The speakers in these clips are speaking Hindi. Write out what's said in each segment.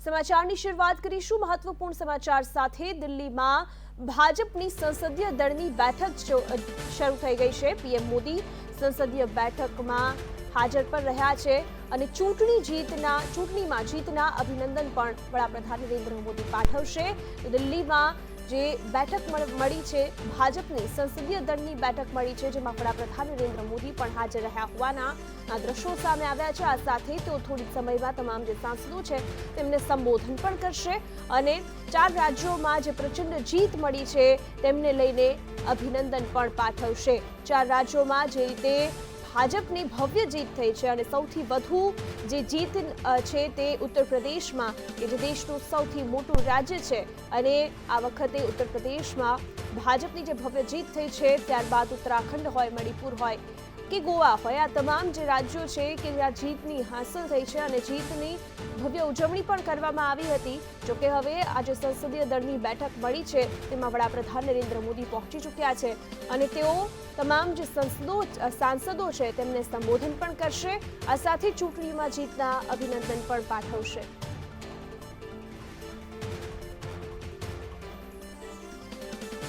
સમાચારની શરૂઆત કરીશું મહત્વપૂર્ણ સમાચાર સાથે। દિલ્હીમાં ભાજપની સંસદીય દળની બેઠક શરૂ થઈ ગઈ છે। પીએમ મોદી સંસદીય બેઠકમાં હાજર પર રહ્યા છે અને ચૂંટણીમાં જીતના અભિનંદન પણ વડાપ્રધાન નરેન્દ્ર મોદી પાઠવશે। દિલ્હીમાં જે બેઠક મળી છે, ભાજપની સંસદીય દળની બેઠક મળી છે, જેમાં વડાપ્રધાન નરેન્દ્ર મોદી પણ હાજર રહ્યા હોવાના દ્રશ્યો સામે આવ્યા છે। આ સાથે તેઓ થોડી સમયમાં તમામ જે સાંસદો છે તેમને સંબોધન પણ કરશે અને 4 રાજ્યોમાં જે પ્રચંડ જીત મળી છે તેમને લઈને અભિનંદન પણ પાઠવશે। 4 રાજ્યોમાં જે રીતે ભાજપની ભવ્ય જીત થઈ છે અને સૌથી વધુ જે જીત છે તે ઉત્તર પ્રદેશમાં, કે જે દેશનું સૌથી મોટું રાજ્ય છે, અને આ વખતે ઉત્તર પ્રદેશમાં ભાજપની જે ભવ્ય જીત થઈ છે, ત્યારબાદ ઉત્તરાખંડ હોય, મણિપુર હોય કે ગોવા હોય, આ તમામ જે રાજ્યો છે કે જ્યાં જીતની હાંસલ થઈ છે અને જીતની ભવ્ય ઉજવણી પણ કરવામાં આવી હતી। જોકે હવે આજે સંસદીય દળની બેઠક મળી છે તેમાં વડાપ્રધાન નરેન્દ્ર મોદી પહોંચી ચૂક્યા છે અને તેઓ તમામ જે સાંસદો છે તેમને સંબોધન પણ કરશે। આ સાથે ચૂંટણીમાં જીતના અભિનંદન પણ પાઠવશે।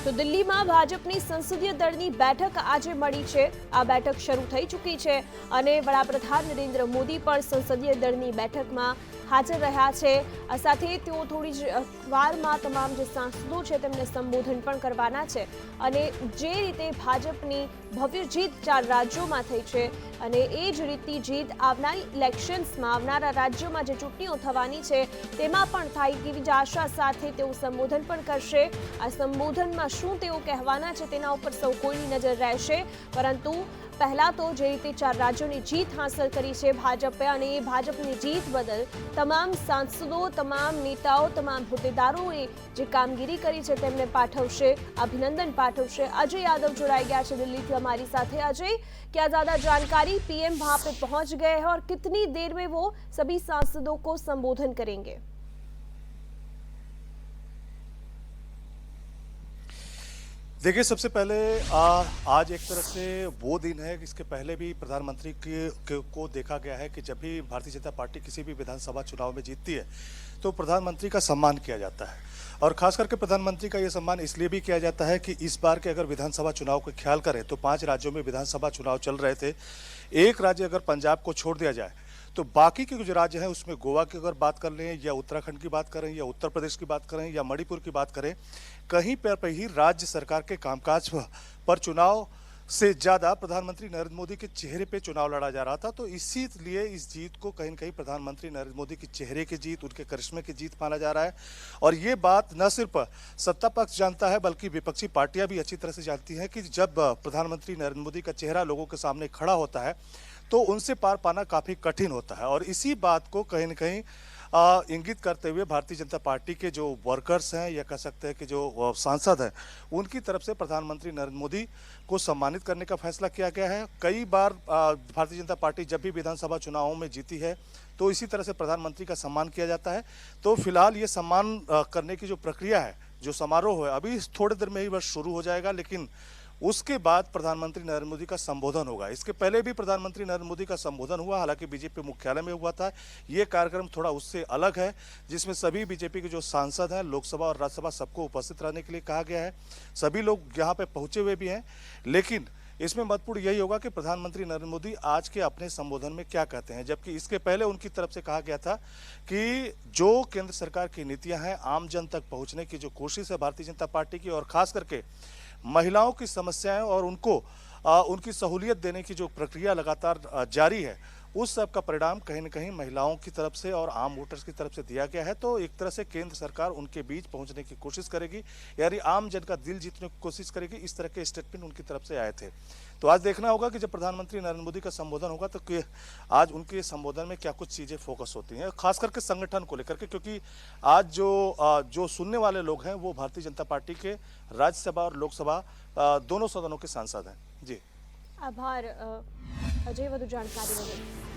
તો દિલ્હીમાં ભાજપની સંસદીય દળની બેઠક આજે મળી છે। આ બેઠક શરૂ થઈ ચૂકી છે અને વડાપ્રધાન નરેન્દ્ર મોદી પણ સંસદીય દળની બેઠકમાં હાજર રહ્યા છે। આ સાથે તેઓ થોડી જ વારમાં તમામ જે સાંસદો છે તેમને સંબોધન પણ કરવાના છે અને જે રીતે ભાજપની ભવ્ય જીત 4 રાજ્યોમાં થઈ છે અને એ જ રીતની જીત આવનારી ઇલેક્શન્સમાં, આવનારા રાજ્યોમાં જે ચૂંટણીઓ થવાની છે તેમાં પણ થાય તેવી જ આશા સાથે તેઓ સંબોધન પણ કરશે। આ સંબોધનમાં શું તેઓ કહેવાના છે તેના ઉપર સૌ કોઈની નજર રહેશે, પરંતુ પહેલા તો જે રીતે 4 રાજ્યોની જીત હાંસલ કરી છે ભાજપે, અને એ ભાજપની જીત બદલ તમામ સાંસદો, તમામ નેતાઓ, તમામ હોદ્દેદારોએ જે કામગીરી કરી છે તેમને પાઠવશે, અભિનંદન પાઠવશે। अजय यादव जुड़ाई गया है दिल्ली से हमारी साथ। अजय, क्या ज्यादा जानकारी, पीएम वहां पे पहुंच गए हैं और कितनी देर में वो सभी सांसदों को संबोधन करेंगे? देखिए, सबसे पहले आज एक तरह से वो दिन है कि इसके पहले भी प्रधानमंत्री को देखा गया है कि जब भी भारतीय जनता पार्टी किसी भी विधानसभा चुनाव में जीतती है तो प्रधानमंत्री का सम्मान किया जाता है, और खास करके प्रधानमंत्री का ये सम्मान इसलिए भी किया जाता है कि इस बार के अगर विधानसभा चुनाव का ख्याल करें तो 5 राज्यों में विधानसभा चुनाव चल रहे थे। एक राज्य अगर पंजाब को छोड़ दिया जाए तो बाकी के जो राज्य हैं उसमें गोवा की अगर बात कर लें, या उत्तराखंड की बात करें, या उत्तर प्रदेश की बात करें, या मणिपुर की बात करें, कहीं पर ही राज्य सरकार के कामकाज पर चुनाव से ज्यादा प्रधानमंत्री नरेंद्र मोदी के चेहरे पे चुनाव लड़ा जा रहा था। तो इसीलिए इस जीत को कहीं न कहीं प्रधानमंत्री नरेंद्र मोदी के चेहरे की जीत, उनके करिश्मे की जीत माना जा रहा है। और ये बात न सिर्फ सत्ता पक्ष जानता है बल्कि विपक्षी पार्टियां भी अच्छी तरह से जानती हैं कि जब प्रधानमंत्री नरेंद्र मोदी का चेहरा लोगों के सामने खड़ा होता है तो उनसे पार पाना काफी कठिन होता है। और इसी बात को कहीं न कहीं इंगित करते हुए भारतीय जनता पार्टी के जो वर्कर्स हैं, या कह सकते हैं कि जो सांसद हैं, उनकी तरफ से प्रधानमंत्री नरेंद्र मोदी को सम्मानित करने का फैसला किया गया है। कई बार भारतीय जनता पार्टी जब भी विधानसभा चुनावों में जीती है तो इसी तरह से प्रधानमंत्री का सम्मान किया जाता है। तो फिलहाल ये सम्मान करने की जो प्रक्रिया है, जो समारोह है, अभी थोड़ी देर में ही बस शुरू हो जाएगा, लेकिन उसके बाद प्रधानमंत्री नरेंद्र मोदी का संबोधन होगा। इसके पहले भी प्रधानमंत्री नरेंद्र मोदी का संबोधन हुआ, हालांकि बीजेपी मुख्यालय में हुआ था। ये कार्यक्रम थोड़ा उससे अलग है, जिसमें सभी बीजेपी के जो सांसद हैं, लोकसभा और राज्यसभा, सबको उपस्थित रहने के लिए कहा गया है। सभी लोग यहाँ पे पहुंचे हुए भी हैं, लेकिन इसमें महत्वपूर्ण यही होगा कि प्रधानमंत्री नरेंद्र मोदी आज के अपने संबोधन में क्या कहते हैं। जबकि इसके पहले उनकी तरफ से कहा गया था कि जो केंद्र सरकार की नीतियां हैं, आम जन तक पहुंचने की जो कोशिश है भारतीय जनता पार्टी की, और खास करके महिलाओं की समस्याएं और उनको उनकी सहूलियत देने की जो प्रक्रिया लगातार जारी है, उस सब का परिणाम कहीं न कहीं महिलाओं की तरफ से और आम वोटर्स की तरफ से दिया गया है। तो एक तरह से केंद्र सरकार उनके बीच पहुंचने की कोशिश करेगी, यानी आम जन का दिल जीतने की कोशिश करेगी। इस तरह के स्टेटमेंट उनकी तरफ से आए थे। तो आज देखना होगा कि जब प्रधानमंत्री नरेंद्र मोदी का संबोधन होगा तो आज उनके संबोधन में क्या कुछ चीजें फोकस होती हैं, खास करके संगठन को लेकर के, क्योंकि आज जो सुनने वाले लोग हैं वो भारतीय जनता पार्टी के राज्यसभा और लोकसभा दोनों सदनों के सांसद हैं। जी, आभार अजय, વધુ જાણકારી બદલ।